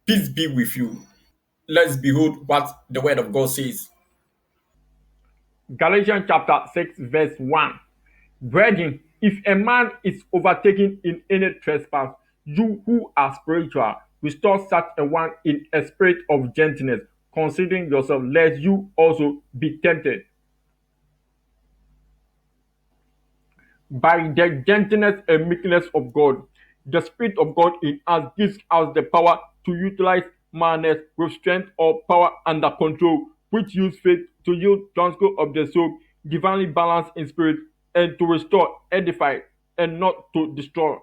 Peace be with you. Let's behold what the word of God says. Galatians chapter 6, verse 1. Brethren, if a man is overtaken in any trespass, you who are spiritual, restore such a one in a spirit of gentleness, considering yourself, lest you also be tempted. By the gentleness and meekness of God, the Spirit of God in us gives us the power to utilize madness with strength or power under control, which use faith to yield transport of the soul, divinely balanced in spirit, and to restore, edify, and not to destroy.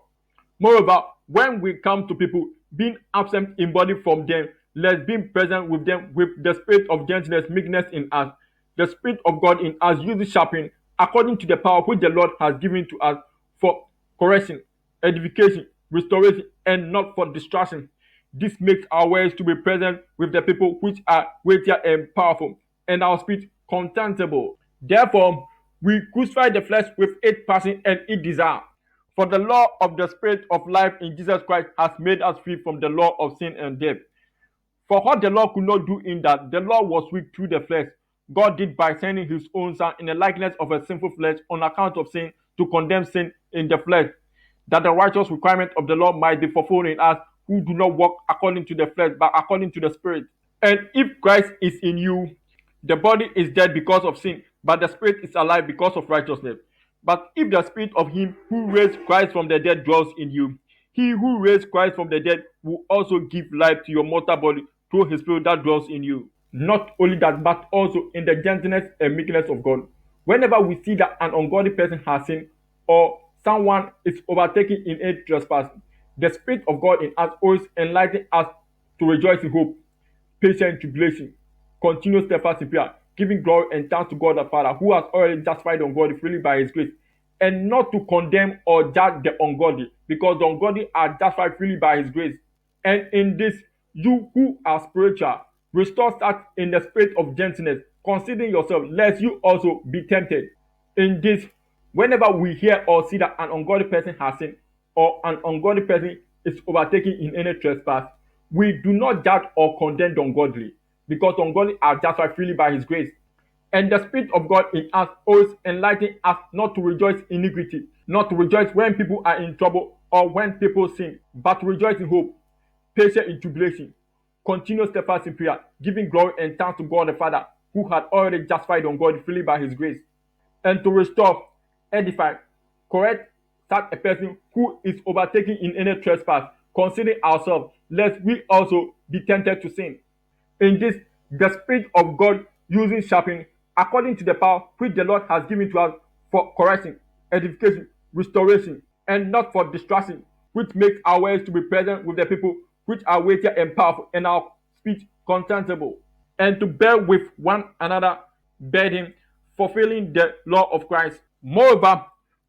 Moreover, when we come to people, being absent in body from them, less being present with them with the spirit of gentleness, meekness in us, the spirit of God in us uses sharpening according to the power which the Lord has given to us for correction, edification, restoration, and not for distraction. This makes our ways to be present with the people which are weightier and powerful, and our speech contemptible. Therefore, we crucify the flesh with its passion and its desire. For the law of the Spirit of life in Jesus Christ has made us free from the law of sin and death. For what the law could not do in that the law was weak through the flesh, God did by sending his own Son in the likeness of a sinful flesh on account of sin to condemn sin in the flesh, that the righteous requirement of the law might be fulfilled in us who do not walk according to the flesh but according to the Spirit. And if Christ is in you, the body is dead because of sin, but the spirit is alive because of righteousness. But if the spirit of him who raised Christ from the dead dwells in you, he who raised Christ from the dead will also give life to your mortal body through his spirit that dwells in you. Not only that, but also in the gentleness and meekness of God. Whenever we see that an ungodly person has sinned or someone is overtaken in a trespass, the Spirit of God in us always enlightens us to rejoice in hope, patient tribulation, continuous steadfast in prayer, giving glory and thanks to God the Father, who has already justified the ungodly freely by his grace, and not to condemn or judge the ungodly, because the ungodly are justified freely by his grace. And in this, you who are spiritual, restore such in the spirit of gentleness, considering yourself, lest you also be tempted. In this, whenever we hear or see that an ungodly person has sinned, or an ungodly person is overtaken in any trespass, we do not judge or condemn the ungodly, because the ungodly are justified freely by his grace. And the Spirit of God in us always enlightens us not to rejoice in iniquity, not to rejoice when people are in trouble or when people sin, but to rejoice in hope, patient in tribulation, continuous steadfast in prayer, giving glory and thanks to God the Father, who had already justified the ungodly freely by his grace, and to restore, edify, correct such a person who is overtaken in any trespass, considering ourselves, lest we also be tempted to sin. In this, the Spirit of God using sharpening according to the power which the Lord has given to us for correction, edification, restoration, and not for distraction, which makes our ways to be present with the people which are weightier and powerful, and our speech contemptible, and to bear with one another burden, fulfilling the law of Christ. Moreover,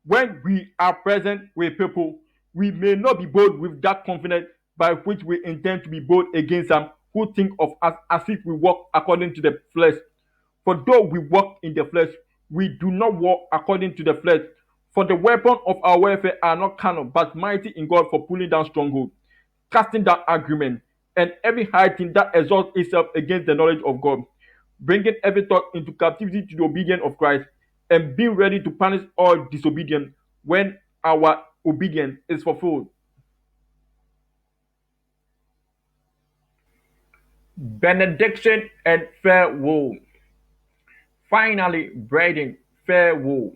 when we are present with people, we may not be bold with that confidence by which we intend to be bold against them who think of us as if we walk according to the flesh. For though we walk in the flesh, we do not walk according to the flesh. For the weapons of our warfare are not carnal, but mighty in God for pulling down strongholds, casting down argument, and every high thing that exalts itself against the knowledge of God, bringing every thought into captivity to the obedience of Christ, and being ready to punish all disobedience when our obedience is fulfilled. Benediction and farewell. Finally, brethren, farewell.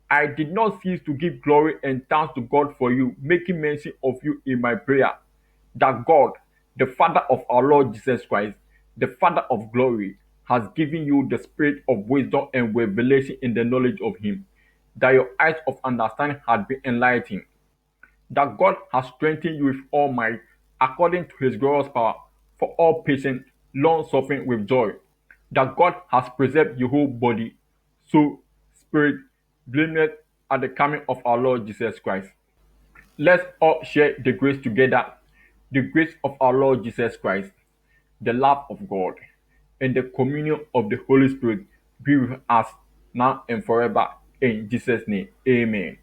I did not cease to give glory and thanks to God for you, making mention of you in my prayer, that God, the Father of our Lord Jesus Christ, the Father of glory, has given you the spirit of wisdom and revelation in the knowledge of Him, that your eyes of understanding had been enlightened, that God has strengthened you with all might, according to His glorious power, for all patience, long suffering with joy, that God has preserved your whole body, soul, spirit, blameless at the coming of our Lord Jesus Christ. Let's all share the grace together, the grace of our Lord Jesus Christ, the love of God, and the communion of the Holy Spirit be with us now and forever. In Jesus' name, amen.